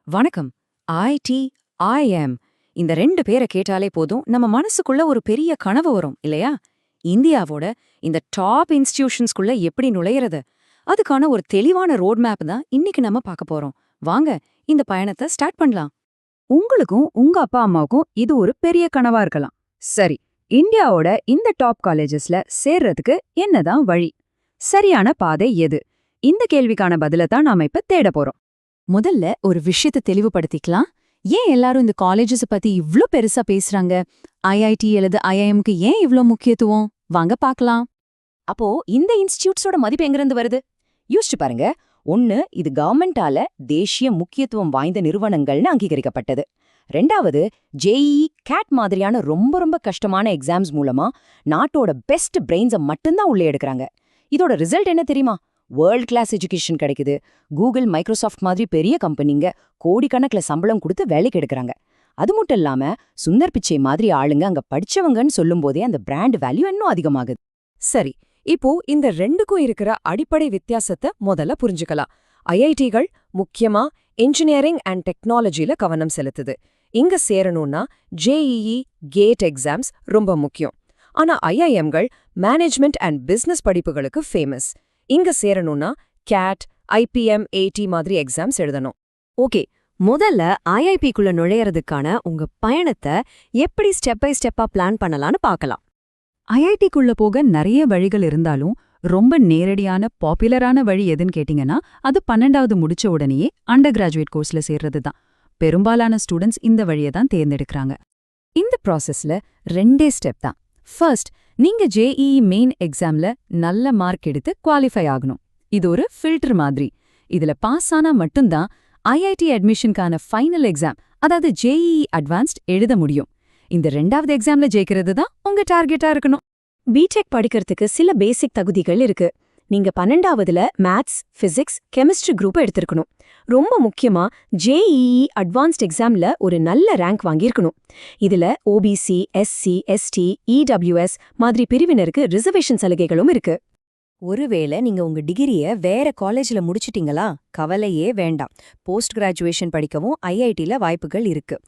வணக்கம். ID, IIM இந்த ரெண்டு பேரை கேட்டாலே போதும் நம்ம மனசுக்குள்ள ஒரு பெரிய கனவு வரும் இல்லையா? இந்தியாவோட இந்த டாப் இன்ஸ்டிடியூஷன்ஸ்குள்ள எப்படி நுழையிறது? அதுக்கான ஒரு தெளிவான ரோட் மேப் தான் இன்னைக்கு நம்ம பார்க்க போறோம். வாங்க இந்த பயணத்தை ஸ்டார்ட் பண்ணலாம். உங்களுக்கும் உங்க அப்பா அம்மாவுக்கும் இது ஒரு பெரிய கனவா இருக்கலாம். சரி, இந்தியாவோட இந்த டாப் காலேஜஸ்ல சேர்றதுக்கு என்னதான் வழி? சரியான பாதை எது? இந்த கேள்விக்கான பதில தான் நாம இப்ப தேட போறோம். முதல்ல ஒரு விஷயத்தை தெளிவுபடுத்திக்கலாம். ஏன் எல்லாரும் இந்த காலேஜஸ் பத்தி இவ்ளோ பெருசா பேசுறாங்க? ஐஐடி அல்லது ஐஐஎம்க்கு ஏன் இவ்ளோ முக்கியத்துவம்? வாங்க பார்க்கலாம். அப்போ இந்த இன்ஸ்டிடியூட்ஸோட மதிப்பு எங்கிருந்து வருது? யோசிச்சு பாருங்க. ஒன்னு, இது கவர்மெண்டால தேசிய முக்கியத்துவம் வாய்ந்த நிறுவனங்கள்னு அங்கீகரிக்கப்பட்டது. ரெண்டாவது, ஜேஇஇ, கேட் மாதிரியான ரொம்ப ரொம்ப கஷ்டமான எக்ஸாம்ஸ் மூலமா நாட்டோட பெஸ்ட் பிரெயின்ஸை மட்டும்தான் உள்ளே எடுக்கிறாங்க. இதோட ரிசல்ட் என்ன தெரியுமா? வேர்ல்ட் கிளாஸ் எஜுகேஷன் கிடைக்குது. கூகுள், மைக்ரோசாஃப்ட் மாதிரி பெரிய கம்பெனிங்க கோடிக்கணக்கில் சம்பளம் கொடுத்து வேலைக்கு எடுக்கிறாங்க. அது மட்டும் இல்லாம சுந்தர் பிச்சை மாதிரி ஆளுங்க அங்க படிச்சவங்கன்னு சொல்லும் போதே அந்த பிராண்ட் வேல்யூ இன்னும் அதிகமாகுது. சரி, இப்போ இந்த ரெண்டுக்கும் இருக்கிற அடிப்படை வித்தியாசத்தை முதல்ல புரிஞ்சுக்கலாம். ஐஐடிகள் முக்கியமா இன்ஜினியரிங் அண்ட் டெக்னாலஜில கவனம் செலுத்துது. இங்க சேரணும்னா ஜேஇஇ, கேட் எக்ஸாம்ஸ் ரொம்ப முக்கியம். ஆனா ஐஐஎம்கள் மேனேஜ்மெண்ட் அண்ட் பிசினஸ் படிப்புகளுக்கு ஃபேமஸ். இங்க சேரணும்னா கேட், ஐபிஎம், ஏடி மாதிரி எக்ஸாம்ஸ் எழுதணும். ஓகே, முதல்ல ஐஐபிக்குள்ள நுழையறதுக்கான உங்க பயணத்தை எப்படி ஸ்டெப் பை ஸ்டெப்பா பிளான் பண்ணலாம்னு பார்க்கலாம். ஐஐடிக்குள்ள போக நிறைய வழிகள் இருந்தாலும் ரொம்ப நேரடியான பாப்புலரான வழி எதுன்னு கேட்டிங்கன்னா அது 12வது முடிச்ச உடனேயே அண்டர் கிராஜுவேட் கோர்ஸ்ல சேர்றது தான். பெரும்பாலான ஸ்டூடெண்ட்ஸ் இந்த வழியை தான் தேர்ந்தெடுக்கிறாங்க. இந்த ப்ராசஸ்ல ரெண்டே ஸ்டெப் தான். ஃபர்ஸ்ட், நீங்க ஜேஇஇ மெயின் எக்ஸாம்ல நல்ல மார்க் எடுத்து குவாலிஃபை ஆகணும். இது ஒரு ஃபில்டர் மாதிரி. இதுல பாஸ் ஆனா மட்டும்தான் ஐஐடி அட்மிஷனுக்கான ஃபைனல் எக்ஸாம், அதாவது ஜேஇஇ அட்வான்ஸ்ட் எழுத முடியும். இந்த ரெண்டாவது எக்ஸாம்ல ஜெயிக்கிறது தான் உங்க டார்கெட்டா இருக்கணும். பிடெக் படிக்கிறதுக்கு சில பேசிக் தகுதிகள் இருக்கு. நீங்க 12வதுல மேத்ஸ், பிசிக்ஸ், கெமிஸ்ட்ரி குரூப் எடுத்திருக்கணும். ரொம்ப முக்கியமா ஜேஇஇ அட்வான்ஸ்ட் எக்ஸாம்ல ஒரு நல்ல ரேங்க் வாங்கியிருக்கணும். இதுல ஓபிசி, எஸ்சி, எஸ்டி, இடபிள்யூஎஸ் மாதிரி பிரிவினருக்கு ரிசர்வேஷன் சலுகைகளும் இருக்கு. ஒருவேளை நீங்க உங்க டிகிரிய வேற காலேஜ்ல முடிச்சிட்டீங்களா? கவலையே வேண்டாம். போஸ்ட் கிராஜுவேஷன் படிக்கவும் ஐஐடில வாய்ப்புகள் இருக்கு.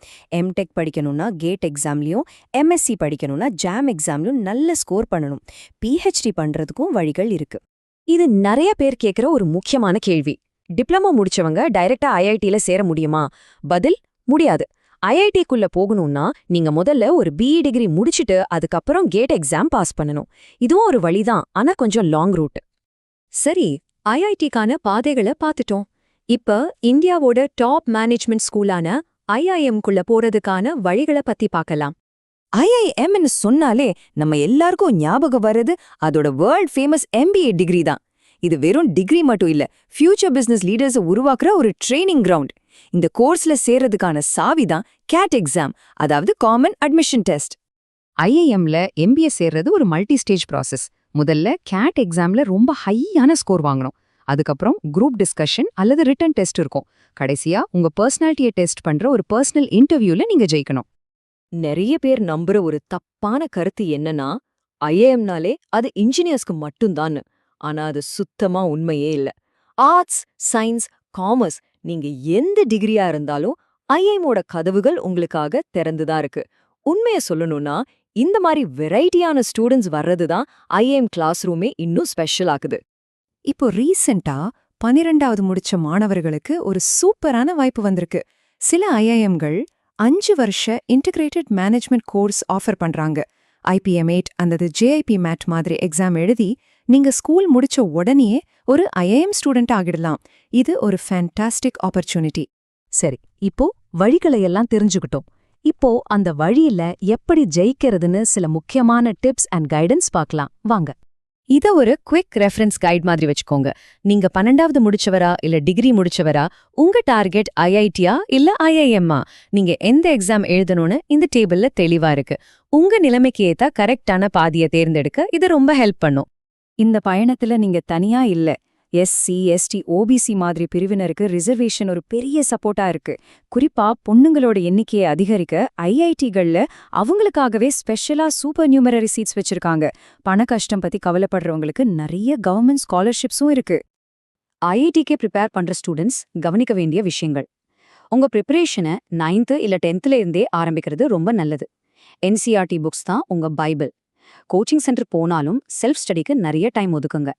எம்டெக் படிக்கணும்னா கேட் எக்ஸாம்லயும், எம்எஸ்சி படிக்கணும்னா ஜாம் எக்ஸாம்லயும் நல்ல ஸ்கோர் பண்ணணும். பிஹெச்டி பண்றதுக்கும் வழிகள் இருக்கு. இது நிறைய பேர் கேட்கிற ஒரு முக்கியமான கேள்வி. டிப்ளமோ முடிச்சவங்க டைரக்டா ஐஐடில சேர முடியுமா? பதில், முடியாது. ஐஐடிக்குள்ள போகணும்னா நீங்க முதல்ல ஒரு பிஇ டிகிரி முடிச்சிட்டு அதுக்கப்புறம் கேட் எக்ஸாம் பாஸ் பண்ணணும். இதுவும் ஒரு வழிதான், ஆனா கொஞ்சம் லாங் ரூட். சரி, ஐஐடிக்கான பாதைகளை பார்த்துட்டோம். இப்ப இந்தியாவோட டாப் மேனேஜ்மெண்ட் ஸ்கூலான ஐஐஎம்குள்ள போறதுக்கான வழிகளை பத்தி பார்க்கலாம். ஐஐஎம்னு சொன்னாலே நம்ம எல்லாருக்கும் ஞாபகம் வர்றது அதோட வேர்ல்ட் ஃபேமஸ் எம்பிஏ டிகிரி தான். இது வெறும் டிகிரி மட்டும் இல்ல, ஃபியூச்சர் பிசினஸ் லீடர்ஸை உருவாக்குற ஒரு ட்ரெய்னிங் கிரவுண்ட். இந்த கோர்ஸ்ல சேர்றதுக்கான சாவி தான் கேட் எக்ஸாம், அதாவது காமன் அட்மிஷன் டெஸ்ட். ஐஐஎம்ல எம்பிஏ சேர்றது ஒரு மல்டி ஸ்டேஜ் ப்ராசஸ். முதல்ல கேட் எக்ஸாம்ல ரொம்ப ஹையான ஸ்கோர் வாங்கணும். அதுக்கப்புறம் குரூப் டிஸ்கஷன் அல்லது ரிட்டன் டெஸ்ட் இருக்கும். கடைசியா உங்க பர்சனாலிட்டியை டெஸ்ட் பண்ற ஒரு பர்சனல் இன்டர்வியூல நீங்க ஜெயிக்கணும். நிறைய பேர் நம்புற ஒரு தப்பான கருத்து என்னன்னா ஐஏஎம்னாலே அது இன்ஜினியர்ஸ்க்கு மட்டும்தான். ஆனா அது சுத்தமா உண்மையே இல்ல. ஆர்ட்ஸ், சயின்ஸ், காமர்ஸ், நீங்க எந்த டிகிரியா இருந்தாலும் ஐஏஎம்மோட கதவுகள் உங்களுக்காக திறந்துதான் இருக்கு. உண்மைய சொல்லணும்னா இந்த மாதிரி வெரைட்டியான ஸ்டூடெண்ட்ஸ் வர்றதுதான் ஐஏஎம் கிளாஸ் ரூமே இன்னும் ஸ்பெஷல் ஆக்குது. இப்போ ரீசெண்டா 12வது முடிச்ச மாணவர்களுக்கு ஒரு சூப்பரான வாய்ப்பு வந்திருக்கு. சில ஐஐஎம்கள் 5 வருஷ இன்டிகிரேட்டட் மேனேஜ்மெண்ட் கோர்ஸ் ஆஃபர் பண்றாங்க. ஐபிஎம்8 அல்லது ஜேஐபி மேட் மாதிரி எக்ஸாம் எழுதி நீங்க ஸ்கூல் முடிச்ச உடனேயே ஒரு ஐஐஎம் ஸ்டூடெண்ட் ஆகிடலாம். இது ஒரு ஃபேண்டாஸ்டிக் ஆப்பர்ச்சுனிட்டி. சரி, இப்போ வழிகளை எல்லாம் தெரிஞ்சுக்கிட்டோம். இப்போ அந்த வழியில எப்படி ஜெயிக்கிறதுன்னு சில முக்கியமான டிப்ஸ் அண்ட் கைடன்ஸ் பார்க்கலாம் வாங்க. இத ஒரு குவிக் ரெஃபரன்ஸ் கைட் மாதிரி வச்சுக்கோங்க. நீங்க 12வது முடிச்சவரா இல்ல டிகிரி முடிச்சவரா, உங்க டார்கெட் ஐஐடியா இல்ல ஐஐஎம்மா, நீங்க எந்த எக்ஸாம் எழுதணும்னு இந்த டேபிள்ல தெளிவா இருக்கு. உங்க நிலைமைக்கு ஏத்தா கரெக்டான பாதியை தேர்ந்தெடுக்க இது ரொம்ப ஹெல்ப் பண்ணும். இந்த பயணத்துல நீங்க தனியா இல்ல. எஸ்சி, எஸ்டி, ஓபிசி மாதிரி பிரிவினருக்கு ரிசர்வேஷன் ஒரு பெரிய சப்போர்ட்டா இருக்கு. குறிப்பா பொண்ணுங்களோட எண்ணிக்கையை அதிகரிக்க ஐஐடிகள்ல அவங்களுக்காகவே ஸ்பெஷலா சூப்பர் நியூமரரி சீட்ஸ் வச்சிருக்காங்க. பண கஷ்டம் பத்தி கவலைப்படுறவங்களுக்கு நிறைய கவர்மெண்ட் ஸ்காலர்ஷிப்ஸும் இருக்கு. ஐஐடிக்கே ப்ரிப்பேர் பண்ற ஸ்டூடெண்ட்ஸ் கவனிக்க வேண்டிய விஷயங்கள். உங்க ப்ரிப்பரேஷனை 9th இல்ல 10thல இருந்தே ஆரம்பிக்கிறது ரொம்ப நல்லது. என்சிஆர்டி புக்ஸ் தான் உங்க பைபிள். கோச்சிங் சென்டர் போனாலும் செல்ஃப் ஸ்டடிக்கு நிறைய டைம் ஒதுக்குங்க.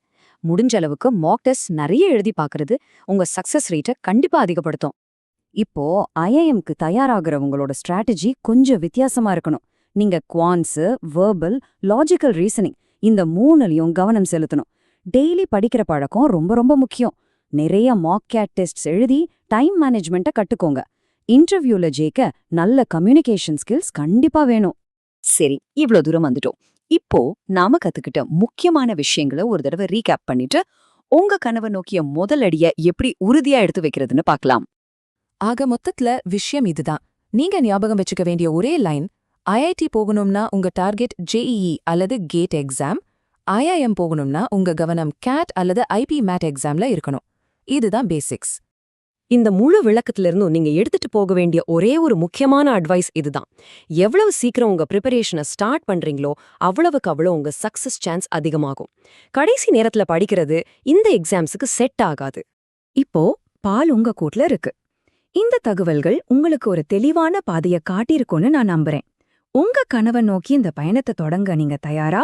முடிஞ்ச அளவுக்கு மாக் டெஸ்ட் நிறைய எழுதி பார்க்கறது உங்க சக்சஸ் ரேட்டை கண்டிப்பா அதிகப்படுத்தும். இப்போ ஐஐஎம்க்கு தயாராகிறவங்களோட ஸ்ட்ராட்டஜி கொஞ்சம் வித்தியாசமா இருக்கணும். நீங்க குவான்ஸ், வெர்பல், லாஜிக்கல் ரீசனிங் இந்த மூணுலயும் கவனம் செலுத்தணும். டெய்லி படிக்கிற பழக்கம் ரொம்ப ரொம்ப முக்கியம். நிறைய மாக் கேட் டெஸ்ட்ஸ் எழுதி டைம் மேனேஜ்மெண்ட்டை கட்டுக்கோங்க. இன்டர்வியூல ஜெயிக்க நல்ல கம்யூனிகேஷன் ஸ்கில்ஸ் கண்டிப்பா வேணும். சரி, இவ்ளோ தூரம் வந்துட்டோம். இப்போ நாம கத்துக்கிட்ட முக்கியமான விஷயங்களை ஒரு தடவை ரீகேப் பண்ணிட்டு உங்க கனவை நோக்கிய முதல் அடிய எப்படி உறுதியா எடுத்து வைக்கிறதுன்னு பார்க்கலாம். ஆக மொத்தத்துல விஷயம் இதுதான். நீங்க ஞாபகம் வச்சுக்க வேண்டிய ஒரே லைன், ஐஐடி போகணும்னா உங்க டார்கெட் ஜேஇஇ அல்லது கேட் எக்ஸாம், ஐஐஎம் போகணும்னா உங்க கவனம் கேட் அல்லது ஐபி மேட் எக்ஸாம்ல இருக்கணும். இதுதான் பேசிக்ஸ். இந்த முழு விளக்கத்திலிருந்தும் நீங்க எடுத்துட்டு போக வேண்டிய ஒரே ஒரு முக்கியமான அட்வைஸ் இதுதான். எவ்வளவு சீக்கிரம் உங்க ப்ரிப்பரேஷனை ஸ்டார்ட் பண்றீங்களோ அவ்வளவுக்கு அவ்வளோ உங்க சக்சஸ் சான்ஸ் அதிகமாகும். கடைசி நேரத்துல படிக்கிறது இந்த எக்ஸாம்ஸுக்கு செட் ஆகாது. இப்போ பால் உங்க கூட்ல இருக்கு. இந்த தகவல்கள் உங்களுக்கு ஒரு தெளிவான பாதையை காட்டியிருக்கும்னு நான் நம்புறேன். உங்க கனவை நோக்கி இந்த பயணத்தை தொடங்க நீங்க தயாரா?